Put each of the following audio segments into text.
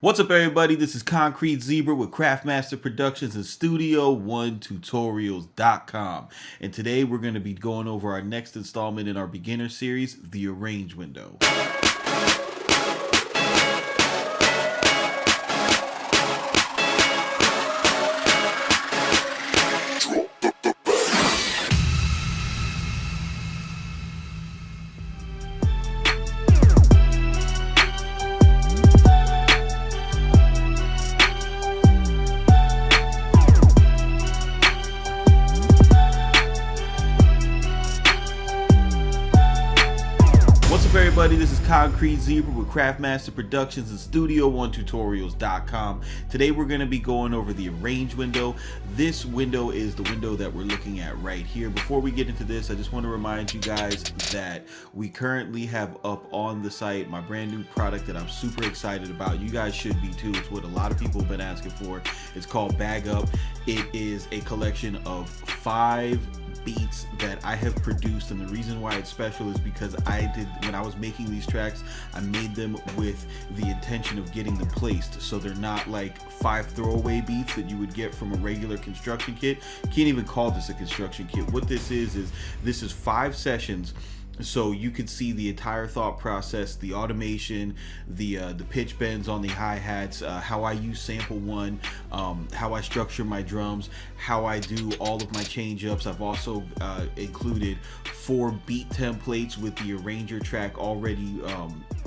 What's up, everybody? This is Concrete Zebra with Craftmaster Productions and Studio One Tutorials.com. And today we're going to be going over our next installment in our beginner series, the Arrange window. What's up, everybody? This is Concrete Zebra with Craftmaster Productions and Studio One Tutorials.com. Today we're going to be going over the Arrange window. This window is the window that we're looking at right here. Before we get into this, I just want to remind you guys that we currently have up on the site my brand new product that I'm super excited about. You guys should be too. It's what a lot of people have been asking for. It's called Bag Up. It is a collection of 5 beats that I have produced, and the reason why it's special is because when I was making these tracks, I made them with the intention of getting them placed, so they're not like 5 throwaway beats that you would get from a regular construction kit. Can't even call this a construction kit. What this is this is 5 sessions, so you could see the entire thought process, the automation, the pitch bends on the hi-hats, how I use sample one, how I structure my drums, how I do all of my change-ups. I've also included 4 beat templates with the arranger track already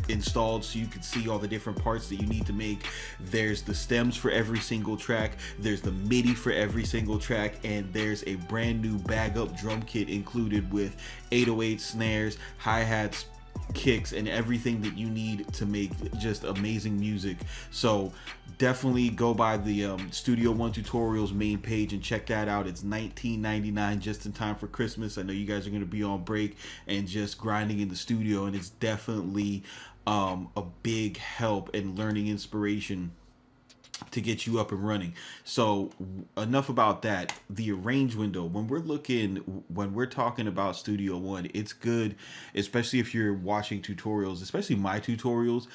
installed, so you can see all the different parts that you need to make. There's the stems for every single track, there's the MIDI for every single track, and there's a brand new bag up drum kit included with 808 snares, hi-hats, kicks, and everything that you need to make just amazing music. So definitely go by the Studio One Tutorials main page and check that out. It's $19.99, just in time for Christmas. I know you guys are going to be on break and just grinding in the studio, and it's definitely a big help and learning inspiration to get you up and running. So enough about that. The Arrange window, when we're talking about Studio One, it's good, especially if you're watching tutorials, especially my tutorials,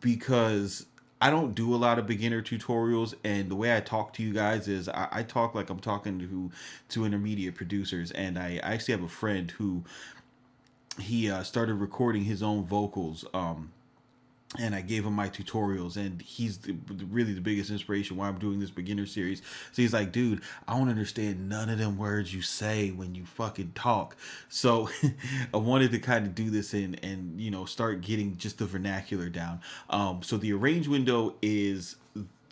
because I don't do a lot of beginner tutorials, and the way I talk to you guys is I talk like I'm talking to intermediate producers. And I actually have a friend who he started recording his own vocals, and I gave him my tutorials, and he's really the biggest inspiration why I'm doing this beginner series. So he's like, dude, I don't understand none of them words you say when you fucking talk. So I wanted to kind of do this and you know, start getting just the vernacular down. So the Arrange window is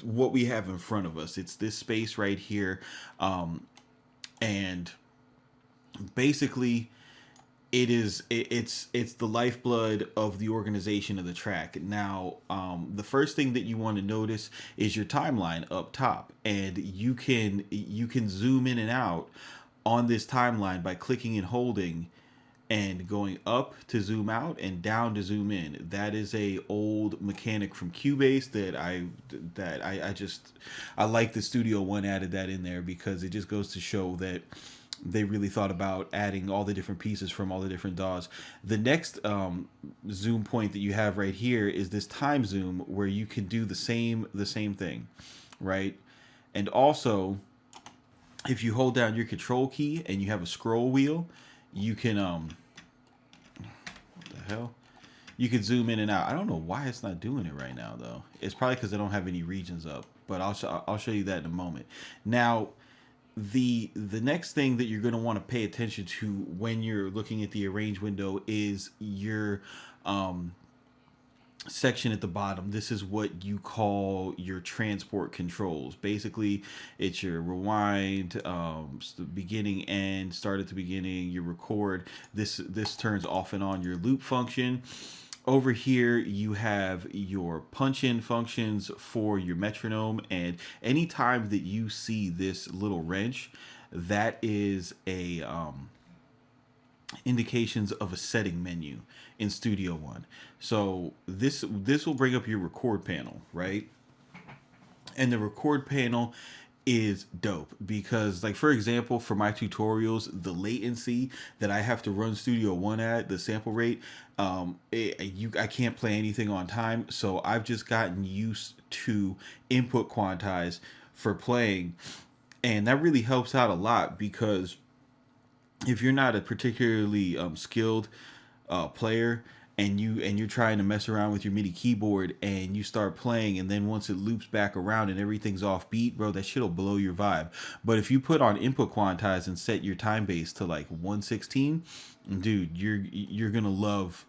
what we have in front of us. It's this space right here, and basically it's the lifeblood of the organization of the track. Now, the first thing that you want to notice is your timeline up top, and you can zoom in and out on this timeline by clicking and holding and going up to zoom out and down to zoom in. That is a old mechanic from Cubase that I like. The Studio One added that in there because it just goes to show that they really thought about adding all the different pieces from all the different DAWs. The next zoom point that you have right here is this time zoom, where you can do the same thing, right? And also, if you hold down your control key and you have a scroll wheel, you can what the hell? You can zoom in and out. I don't know why it's not doing it right now though. It's probably because I don't have any regions up, but I'll show you that in a moment. Now, the next thing that you're going to want to pay attention to when you're looking at the Arrange window is your section at the bottom. This is what you call your transport controls. Basically, it's your rewind, the beginning, end, start at the beginning, your record. This turns off and on your loop function. Over here, you have your punch-in functions for your metronome, and anytime that you see this little wrench, that is a indications of a setting menu in Studio One. So this will bring up your record panel, right? And the record panel is dope, because like for example, for my tutorials, the latency that I have to run Studio One at, the sample rate, I can't play anything on time, so I've just gotten used to input quantize for playing, and that really helps out a lot, because if you're not a particularly skilled player, and you're trying to mess around with your MIDI keyboard, and you start playing, and then once it loops back around and everything's off beat, bro, that shit'll blow your vibe. But if you put on input quantize and set your time base to like 116, dude, you're gonna love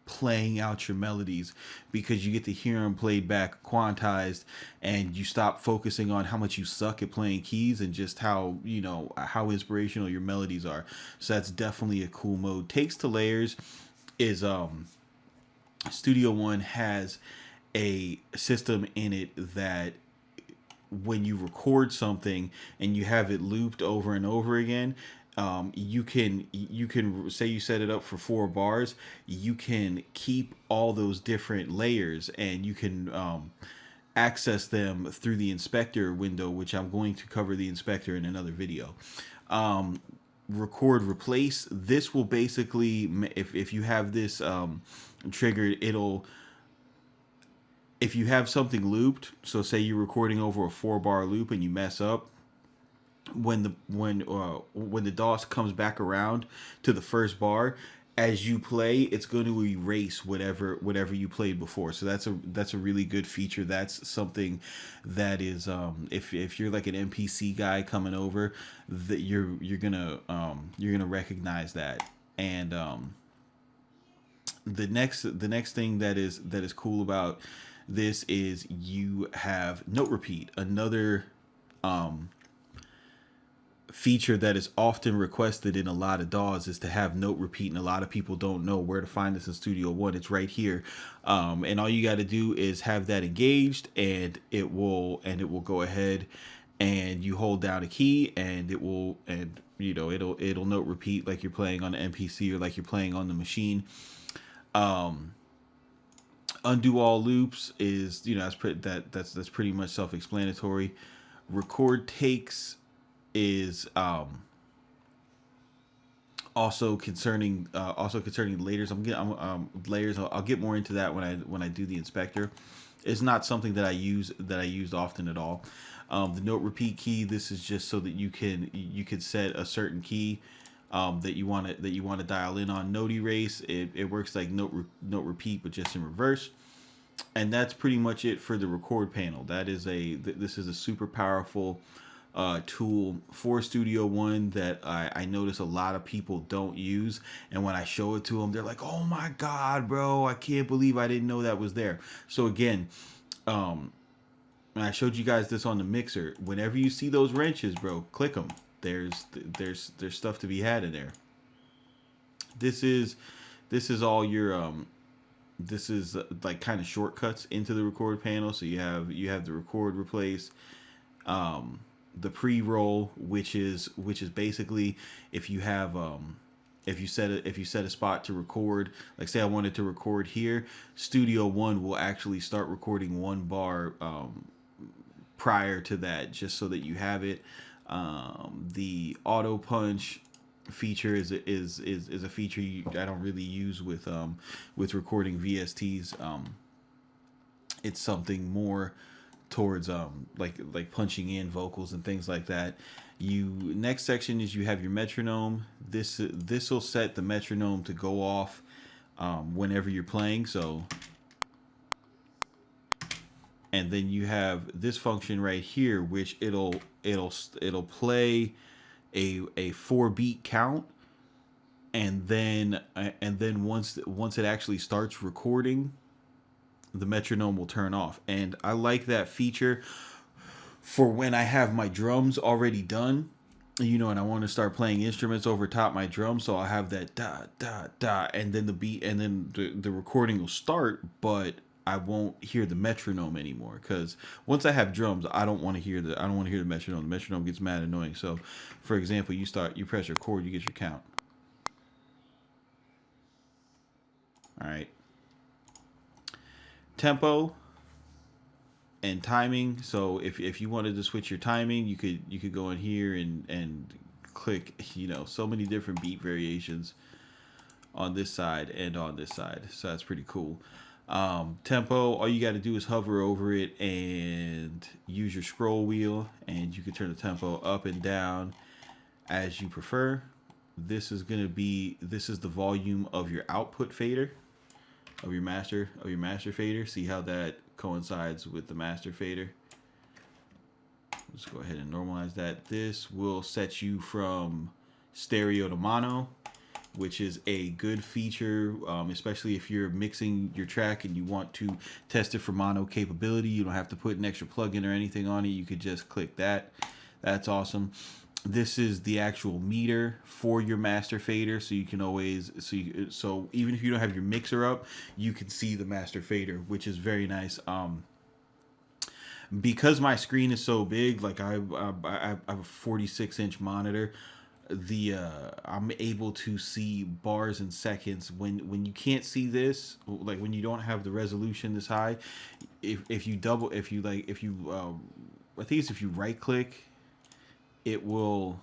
playing out your melodies, because you get to hear them played back quantized, and you stop focusing on how much you suck at playing keys and just how, you know, how inspirational your melodies are. So that's definitely a cool mode. Takes to layers is Studio One has a system in it that when you record something and you have it looped over and over again, you can say you set it up for 4 bars, you can keep all those different layers, and you can access them through the inspector window, which I'm going to cover the inspector in another video. Record replace, this will basically, if you have this triggered, it'll, if you have something looped, so say you're recording over a 4-bar loop and you mess up, when the DOS comes back around to the first bar, as you play, it's going to erase whatever you played before. So that's a really good feature. That's something that is, if you're like an MPC guy coming over, that you're gonna recognize that. And the next thing that is cool about this is you have note repeat, another feature that is often requested in a lot of DAWs, is to have note repeat, and a lot of people don't know where to find this in Studio One. It's right here, and all you got to do is have that engaged, and it will go ahead, and you hold down a key, and it'll note repeat like you're playing on the MPC or like you're playing on the machine. Undo all loops is, that's pretty much self-explanatory. Record takes is also concerning layers. Layers. I'll get more into that when I do the inspector. It's not something that I used often at all. The note repeat key, this is just so that you can set a certain key that you want to dial in on. Note erase, it works like note repeat, but just in reverse. And that's pretty much it for the record panel. This is a super powerful tool for Studio One that I notice a lot of people don't use, and when I show it to them, they're like, "Oh my god, bro, I can't believe I didn't know that was there." So again, I showed you guys this on the mixer. Whenever you see those wrenches, bro, click them. There's stuff to be had in there. This is all your this is like kind of shortcuts into the record panel. So you have the record, replace, the pre-roll, which is basically if you have if you set a spot to record, like say I wanted to record here, Studio One will actually start recording 1 bar prior to that, just so that you have it. The auto punch feature is a feature I don't really use with recording VSTs. It's something more towards like punching in vocals and things like that. Next section is you have your metronome. This will set the metronome to go off whenever you're playing. So, and then you have this function right here, which it'll play a 4-beat count, and then once it actually starts recording, the metronome will turn off. And I like that feature for when I have my drums already done, and I want to start playing instruments over top my drums. So I'll have that da da da, and then the beat, and then the recording will start, but I won't hear the metronome anymore, because once I have drums, I don't want to hear the metronome. The metronome gets mad annoying. So, for example, you press record, you get your count. All right. Tempo. and timing. So if you wanted to switch your timing, you could go in here and click, you know, so many different beat variations on this side and on this side. So that's pretty cool. Tempo, all you got to do is hover over it and use your scroll wheel, and you can turn the tempo up and down as you prefer. This is the volume of your output fader, of your master fader. See how that coincides with the master fader. Let's go ahead and normalize that. This will set you from stereo to mono, which is a good feature, especially if you're mixing your track and you want to test it for mono capability. You don't have to put an extra plugin or anything on it. You could just click that. That's awesome. This is the actual meter for your master fader, so you can always so even if you don't have your mixer up, you can see the master fader, which is very nice. Because my screen is so big, like I have a 46-inch monitor, I'm able to see bars in seconds. When you can't see this, like when you don't have the resolution this high, if you I think it's if you right click, it will,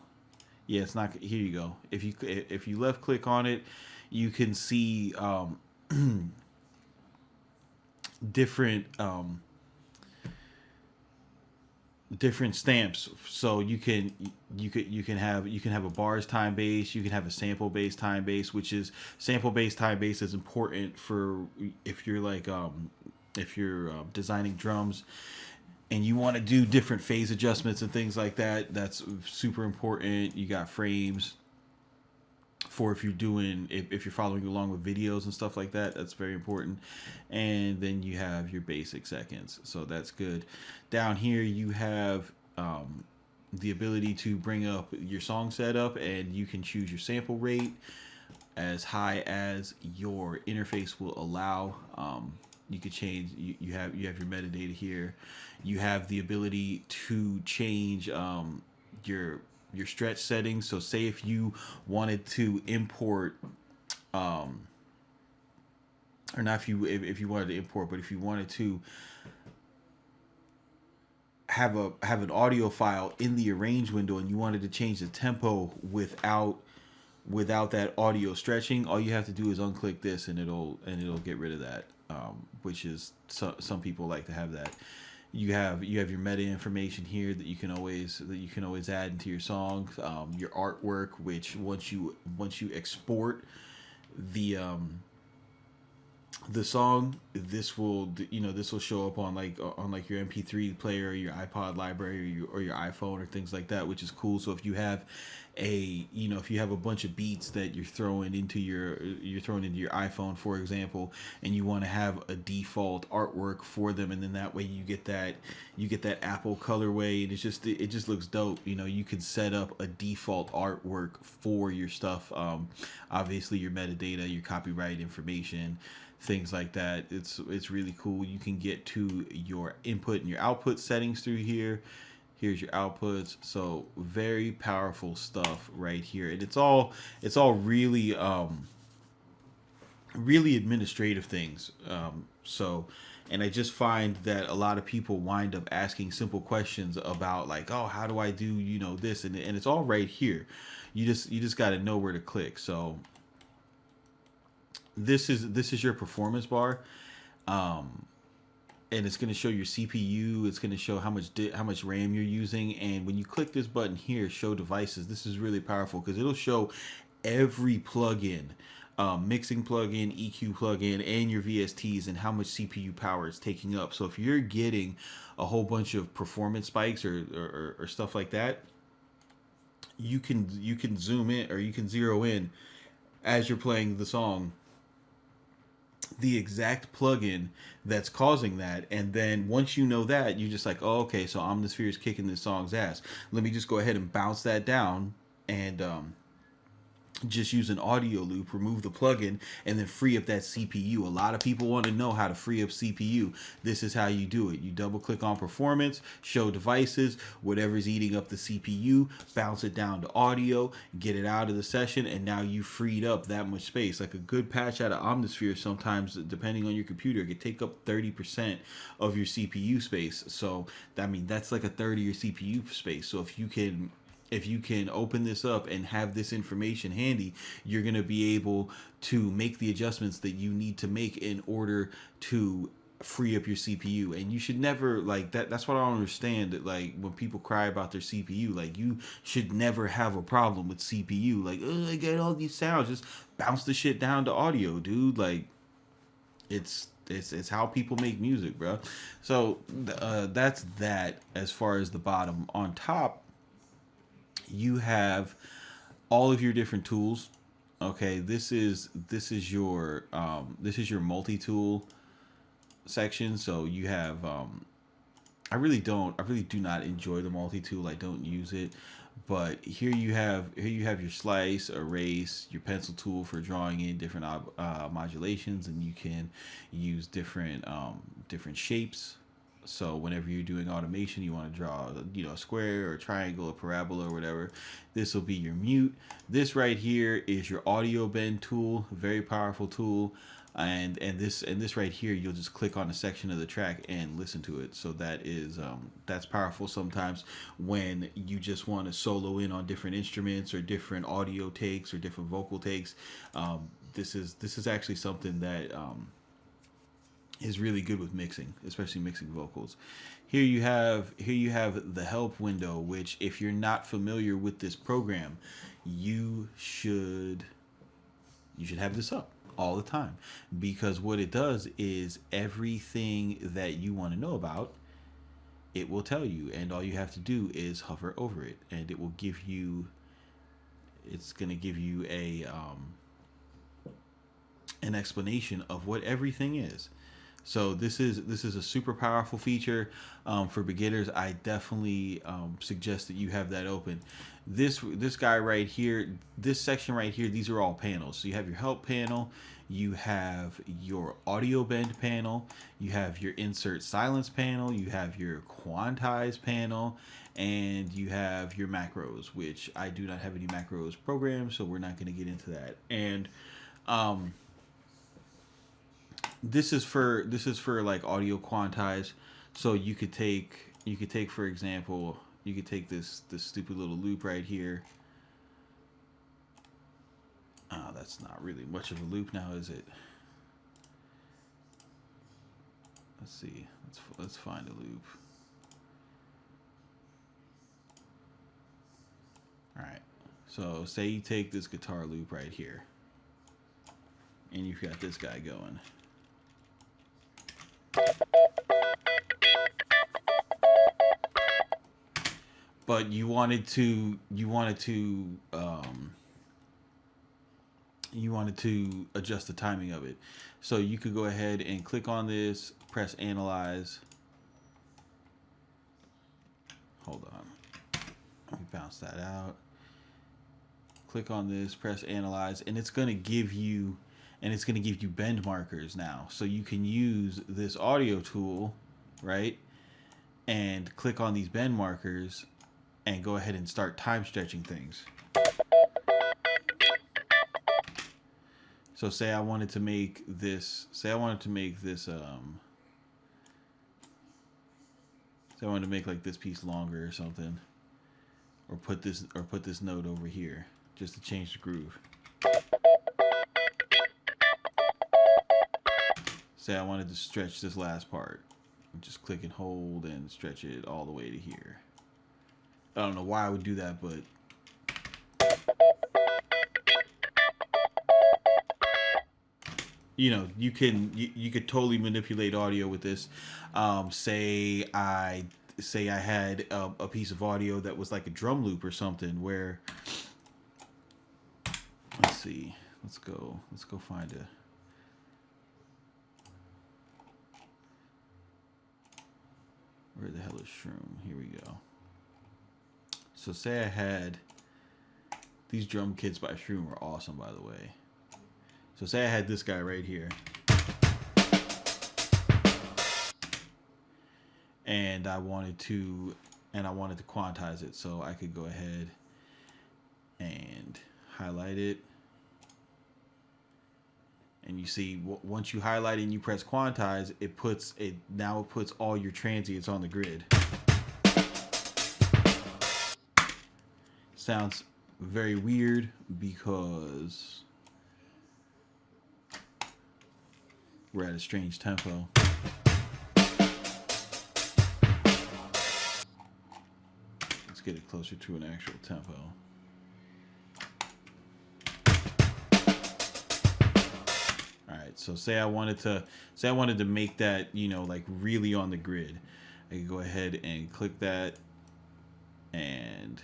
yeah, it's not, here you go. If you left click on it, you can see different different stamps. So you can have a bars time base, you can have a sample based time base, which is sample based time base is important for if you're like designing drums and you want to do different phase adjustments and things like that. That's super important. You got frames for if you're following along with videos and stuff like that. That's very important. And then you have your basic seconds, so that's good. Down here you have the ability to bring up your song setup, and you can choose your sample rate as high as your interface will allow. You could change, you have your metadata here. You have the ability to change your stretch settings. So say if you wanted to import or not if you wanted to import, but if you wanted to have an audio file in the arrange window and you wanted to change the tempo without that audio stretching, all you have to do is unclick this and it'll get rid of that, which is some people like to have that. You have your meta information here that you can always add into your songs. Your artwork, which once you export the song, this will show up on your MP3 player or your iPod library or your iPhone or things like that, which is cool. So if you have a bunch of beats that you're throwing into your iPhone, for example, and you want to have a default artwork for them, and then that way you get that Apple colorway, and it just looks dope. You can set up a default artwork for your stuff. Obviously your metadata, your copyright information, things like that. It's really cool. You can get to your input and your output settings through here. Here's your outputs. So very powerful stuff right here. And it's all really really administrative things. And I just find that a lot of people wind up asking simple questions about like, oh, how do I do this, and it's all right here. You just got to know where to click. So this is your performance bar, and it's going to show your CPU. It's going to show how much RAM you're using. And when you click this button here, show devices, this is really powerful because it'll show every plugin, mixing plugin, EQ plugin, and your VSTs, and how much CPU power it's taking up. So if you're getting a whole bunch of performance spikes or stuff like that, you can zoom in, or you can zero in as you're playing the song, the exact plugin that's causing that. And then once you know that, you're just like, oh, okay, so Omnisphere is kicking this song's ass. Let me just go ahead and bounce that down and just use an audio loop, remove the plugin, and then free up that CPU. A lot of people want to know how to free up CPU. This is how you do it. You double click on performance, show devices, whatever's eating up the CPU, bounce it down to audio, get it out of the session, and now you freed up that much space. Like a good patch out of Omnisphere, sometimes, depending on your computer, it could take up 30% of your CPU space. So, I mean, that's like a third of your CPU space. So if you can open this up and have this information handy, you're going to be able to make the adjustments that you need to make in order to free up your CPU. And you should never, like, that's what I don't understand, that like when people cry about their CPU, like, you should never have a problem with CPU. Like, oh, I got all these sounds, just bounce the shit down to audio, dude. Like, it's how people make music, bro. So that's that. As far as the bottom, on top you have all of your different tools. Okay, this is your multi-tool section. So you have I really do not enjoy the multi-tool. I don't use it. But here you have your slice, erase, your pencil tool for drawing in different modulations, and you can use different shapes. So whenever you're doing automation, you want to draw, a square or a triangle or parabola or whatever, this will be your mute. This right here is your audio bend tool, very powerful tool. And this right here, you'll just click on a section of the track and listen to it. So that is that's powerful sometimes when you just want to solo in on different instruments or different audio takes or different vocal takes. This is actually something that is really good with mixing, especially mixing vocals. Here you have the help window, which, if you're not familiar with this program, you should have this up all the time, because what it does is everything that you want to know about, it will tell you, and all you have to do is hover over it, and it will give you, it's going to give you an explanation of what everything is. So this is a super powerful feature for beginners. I definitely suggest that you have that open. This guy right here, this section right here, these are all panels. So you have your help panel, you have your audio bend panel, you have your insert silence panel, you have your quantize panel, and you have your macros, which I do not have any macros programmed, so we're not going to get into that. And this is for like audio quantize. So you could take for example, you could take this stupid little loop right here. That's not really much of a loop now, is it? Let's see. Let's find a loop. All right. So say you take this guitar loop right here, and you've got this guy going. But you wanted to adjust the timing of it. So you could go ahead and click on this, press analyze. Hold on. Let me bounce that out. Click on this, press analyze, and it's going to give you bend markers now. So you can use this audio tool, right? And click on these bend markers and go ahead and start time stretching things. So say I wanted to make this, say I wanted to make like this piece longer or something, or put this note over here just to change the groove. Say I wanted to stretch this last part, just click and hold and stretch it all the way to here. I don't know why I would do that, but you could totally manipulate audio with this. Say I had a piece of audio that was like a drum loop or something, where, let's see, let's go find a, where the hell is Shroom? Here we go. So say I had These drum kits by Shroom are awesome, by the way. So say I had this guy right here, and I wanted to quantize it, so I could go ahead and highlight it. And you see, once you highlight it and you press quantize, it puts all your transients on the grid. Sounds very weird because we're at a strange tempo. Let's get it closer to an actual tempo. So say I wanted to make that, you know, like really on the grid. I could go ahead and click that and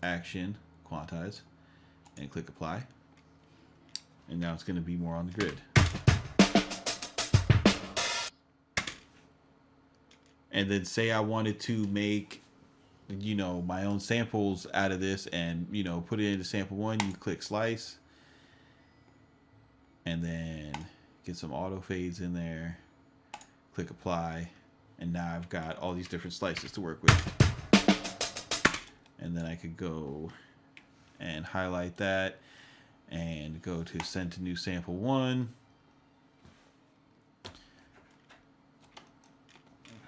action, quantize, and click apply. And now it's going to be more on the grid. And then say I wanted to make, you know, my own samples out of this and, you know, put it into sample one. You click slice and then get some auto fades in there, click apply, and now I've got all these different slices to work with. And then I could go and highlight that and go to send to new sample one. I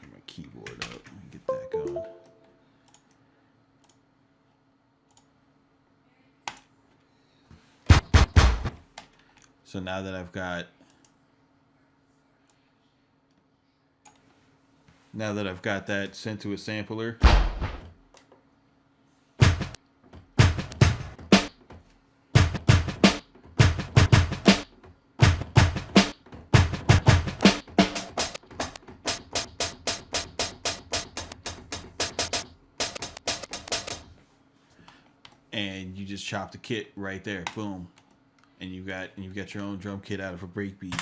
have my keyboard up. Let me get that going. So now that I've got that sent to a sampler, and you just chop the kit right there, boom, and you've got your own drum kit out of a breakbeat.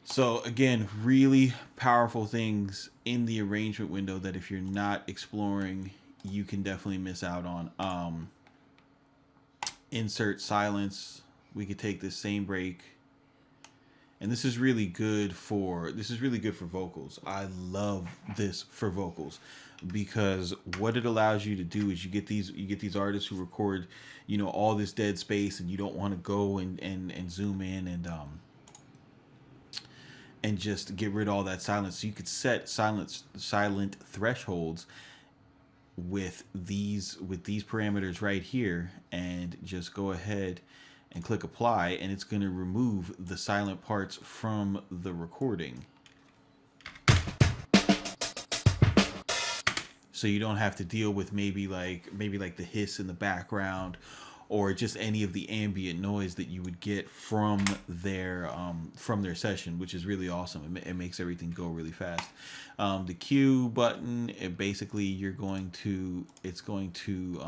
So again, really powerful things in the arrangement window that if you're not exploring, you can definitely miss out on. Insert silence. We could take this same break, and this is really good for vocals. I love this for vocals because what it allows you to do is you get these artists who record, you know, all this dead space, and you don't want to go and zoom in and just get rid of all that silence. So you could set silent thresholds with these parameters right here, and just go ahead and click apply, and it's going to remove the silent parts from the recording. So you don't have to deal with maybe like the hiss in the background, or just any of the ambient noise that you would get from their session, which is really awesome. It makes everything go really fast. The Q button, basically it's going to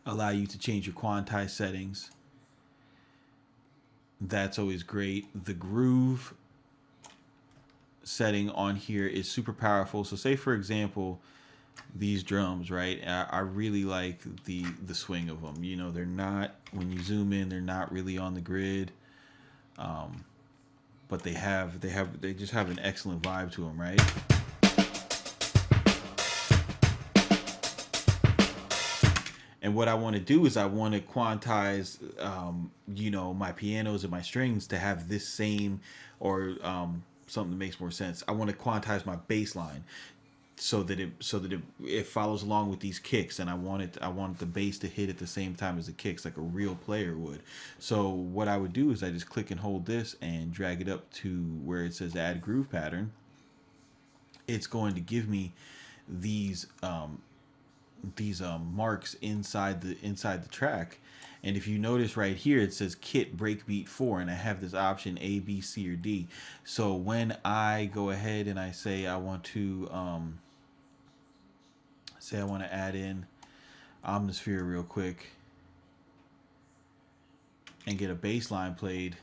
allow you to change your quantize settings. That's always great. The groove setting on here is super powerful. So say for example, these drums, right? I really like the swing of them. You know, they're not, when you zoom in, they're not really on the grid, but they just have an excellent vibe to them, right? And what I want to do is I want to quantize, you know, my pianos and my strings to have this same, or something that makes more sense. I want to quantize my bass line so that it follows along with these kicks, and I want the bass to hit at the same time as the kicks, like a real player would. So what I would do is I just click and hold this and drag it up to where it says add groove pattern. It's going to give me these marks inside the track. And if you notice right here, it says kit breakbeat 4, and I have this option A, B, C, or D. So when I go ahead and I say I want to add in Omnisphere real quick and get a bass line played,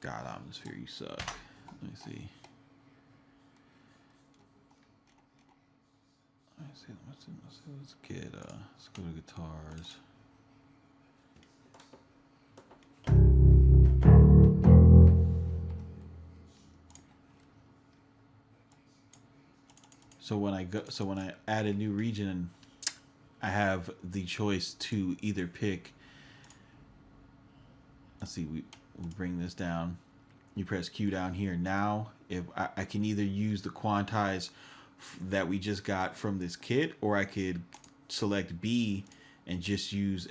God, Atmosphere, you suck. Let me see. Let's get let's go to guitars. So when I add a new region, I have the choice to either pick. Let's see, we bring this down. You press Q down here. Now, if I can either use the quantize that we just got from this kit, or I could select B and just use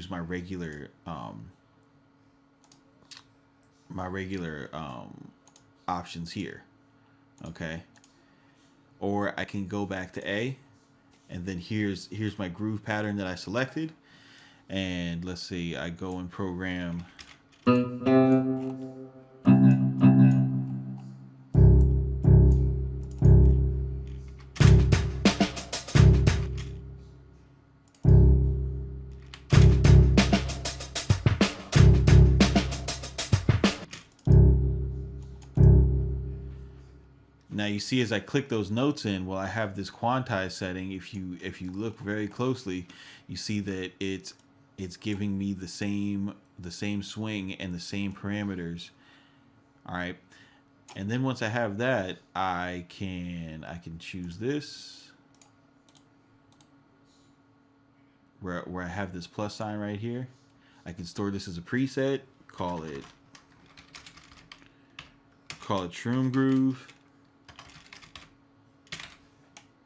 my regular options here. Okay. Or I can go back to A, and then here's my groove pattern that I selected. And let's see, I go and program. Now you see as I click those notes in, well, I have this quantize setting. If you look very closely, you see that it's giving me the same swing and the same parameters. All right. And then once I have that, I can choose this where I have this plus sign right here. I can store this as a preset, call it Shroom Groove.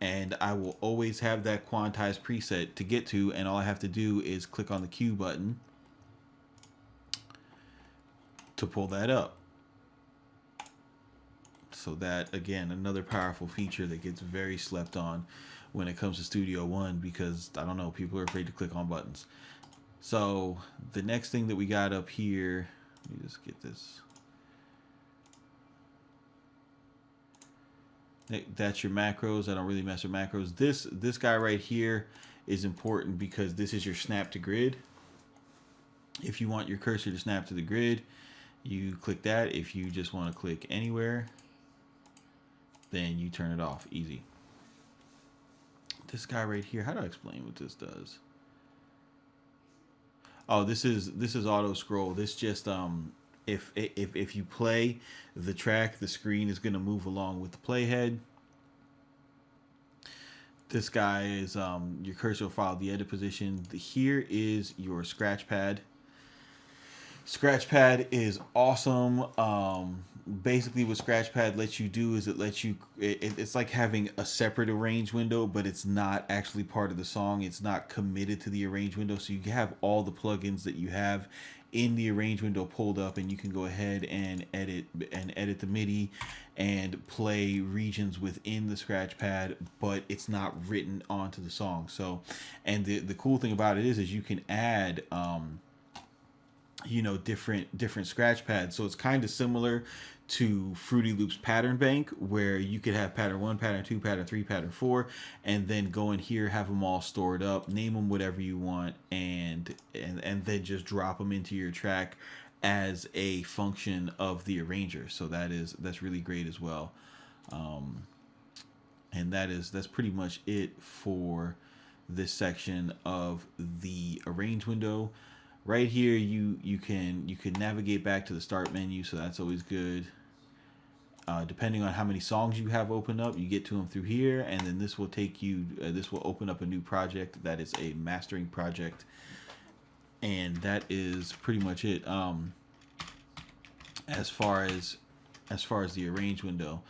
And I will always have that quantized preset to get to, and all I have to do is click on the Q button to pull that up. So that, again, another powerful feature that gets very slept on when it comes to Studio One, because, I don't know, people are afraid to click on buttons. So the next thing that we got up here, let me just get this. That's your macros. I don't really mess with macros. This guy right here is important because this is your snap to grid. If you want your cursor to snap to the grid, you click that. If you just want to click anywhere, then you turn it off. Easy. This guy right here, how do I explain what this does? Oh, this is auto scroll. This just if you play the track, the screen is going to move along with the playhead. This guy is your cursor will follow the edit position. Here is your scratch pad. Scratch pad is awesome. Basically what scratch pad lets you do is it's like having a separate arrange window, but it's not actually part of the song. It's not committed to the arrange window. So you have all the plugins that you have in the arrange window pulled up, and you can go ahead and edit the MIDI and play regions within the scratch pad, but it's not written onto the song. So, and the cool thing about it is you can add you know, different scratch pads. So it's kind of similar to Fruity Loops pattern bank, where you could have pattern 1, pattern 2, pattern 3, pattern 4, and then go in here, have them all stored up, name them whatever you want, and then just drop them into your track as a function of the arranger. So that's really great as well. And that's pretty much it for this section of the arrange window. Right here, you can navigate back to the start menu, so that's always good. Depending on how many songs you have opened up, you get to them through here, and then this will take you. This will open up a new project that is a mastering project, and that is pretty much it. As far as the arrange window,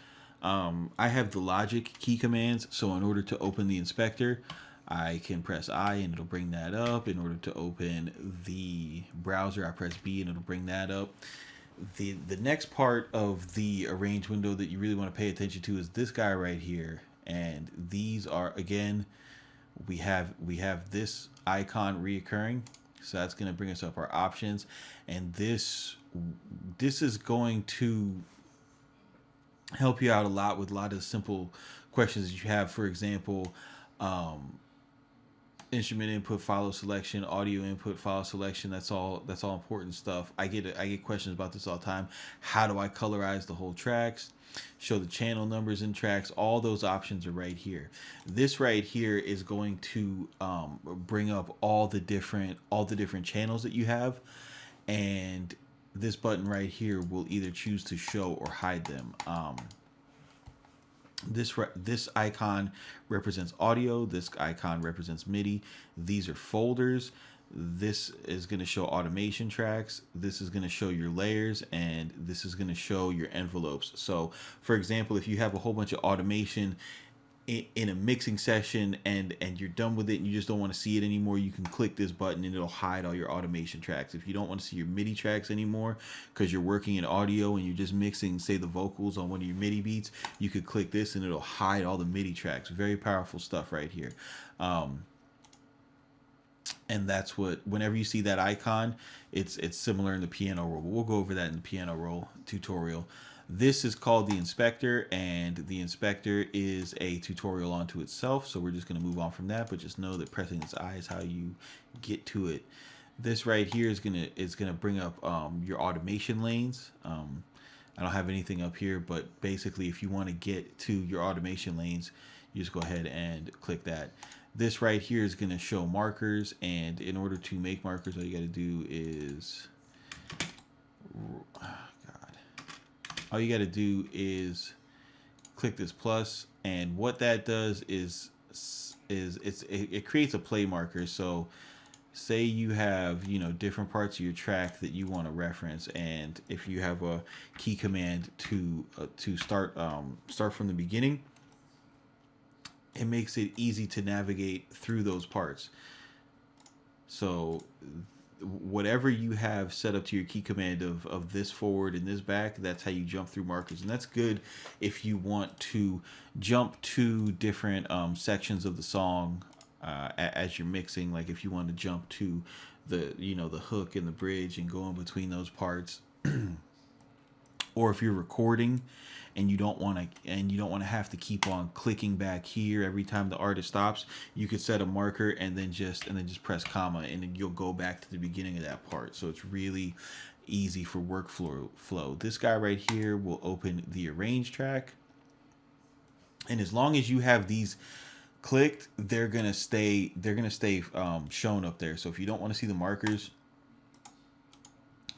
I have the Logic key commands. So in order to open the inspector, I can press I and it'll bring that up. In order to open the browser, I press B and it'll bring that up. The next part of the arrange window that you really want to pay attention to is this guy right here. And these are, again, we have this icon reoccurring. So that's going to bring us up our options. And this is going to help you out a lot with a lot of simple questions that you have. For example, instrument input, follow selection, audio input, follow selection. That's all important stuff. I get questions about this all the time. How do I colorize the whole tracks? Show the channel numbers in tracks. All those options are right here. This right here is going to bring up all the different channels that you have, and this button right here will either choose to show or hide them. This icon represents audio. This icon represents MIDI. These are folders. This is going to show automation tracks. This is going to show your layers, and this is going to show your envelopes. So, for example, if you have a whole bunch of automation in a mixing session and you're done with it and you just don't want to see it anymore, you can click this button and it'll hide all your automation tracks. If you don't want to see your MIDI tracks anymore because you're working in audio and you're just mixing, say, the vocals on one of your MIDI beats, you could click this and it'll hide all the MIDI tracks. Very powerful stuff right here. And that's what, whenever you see that icon, it's similar in the piano roll. We'll go over that in the piano roll tutorial. This is called the inspector, and the inspector is a tutorial onto itself. So we're just going to move on from that, but just know that pressing this I is how you get to it. This right here is gonna bring up your automation lanes. I don't have anything up here, but basically, if you want to get to your automation lanes, you just go ahead and click that. This right here is going to show markers, and in order to make markers, all you got to do is, all you got to do is click this plus, and what that does is it creates a play marker. So say you have, you know, different parts of your track that you want to reference, and if you have a key command to start from the beginning, it makes it easy to navigate through those parts. So whatever you have set up to your key command of this forward and this back, that's how you jump through markers. And that's good if you want to jump to different sections of the song as you're mixing. Like if you want to jump to the, you know, the hook and the bridge and go in between those parts. Or if you're recording and you don't want to have to keep on clicking back here every time the artist stops, you could set a marker and then just press comma, and then you'll go back to the beginning of that part. So it's really easy for workflow. This guy right here will open the arrange track, and as long as you have these clicked, they're gonna stay shown up there. So if you don't want to see the markers,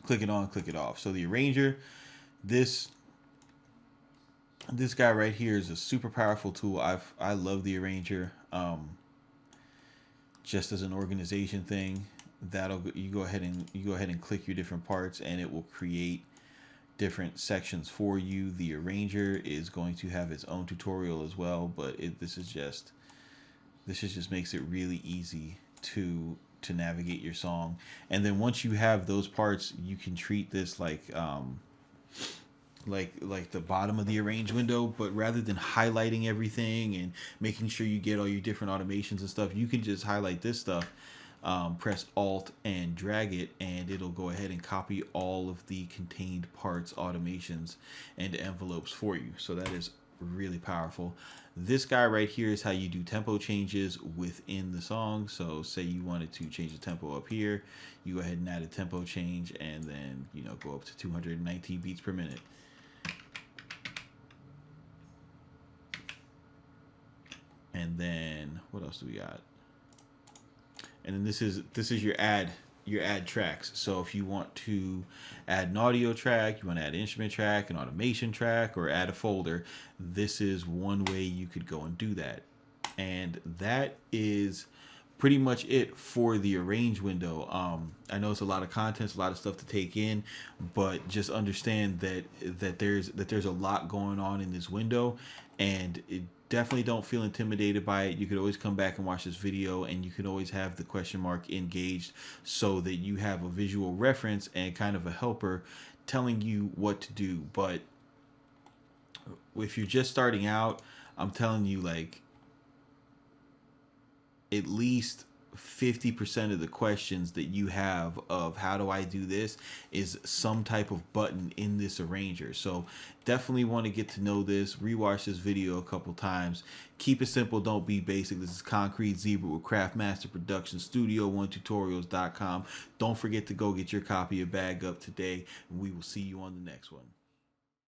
click it on, click it off. So the arranger, this guy right here is a super powerful tool. I love the arranger. Just as an organization thing, you go ahead and click your different parts, and it will create different sections for you. The arranger is going to have its own tutorial as well, but this just makes it really easy to navigate your song. And then once you have those parts, you can treat this like the bottom of the arrange window, but rather than highlighting everything and making sure you get all your different automations and stuff, you can just highlight this stuff, press Alt and drag it, and it'll go ahead and copy all of the contained parts, automations, and envelopes for you. So that is really powerful. This guy right here is how you do tempo changes within the song. So say you wanted to change the tempo up here, you go ahead and add a tempo change, and then, you know, go up to 219 beats per minute. And then what else do we got? And then this is your add tracks. So if you want to add an audio track, you want to add an instrument track, an automation track, or add a folder, this is one way you could go and do that. And that is pretty much it for the arrange window. I know it's a lot of content, it's a lot of stuff to take in, but just understand that there's a lot going on in this window, and definitely don't feel intimidated by it. You could always come back and watch this video, and you can always have the question mark engaged so that you have a visual reference and kind of a helper telling you what to do. But if you're just starting out, I'm telling you, like, at least 50% of the questions that you have of how do I do this is some type of button in this arranger. So definitely want to get to know this. Rewatch this video a couple times. Keep it simple, don't be basic. This is Concrete Zebra with Craftmaster Productions, Studio One Tutorials.com. Don't forget to go get your copy of Bag Up today, and we will see you on the next one.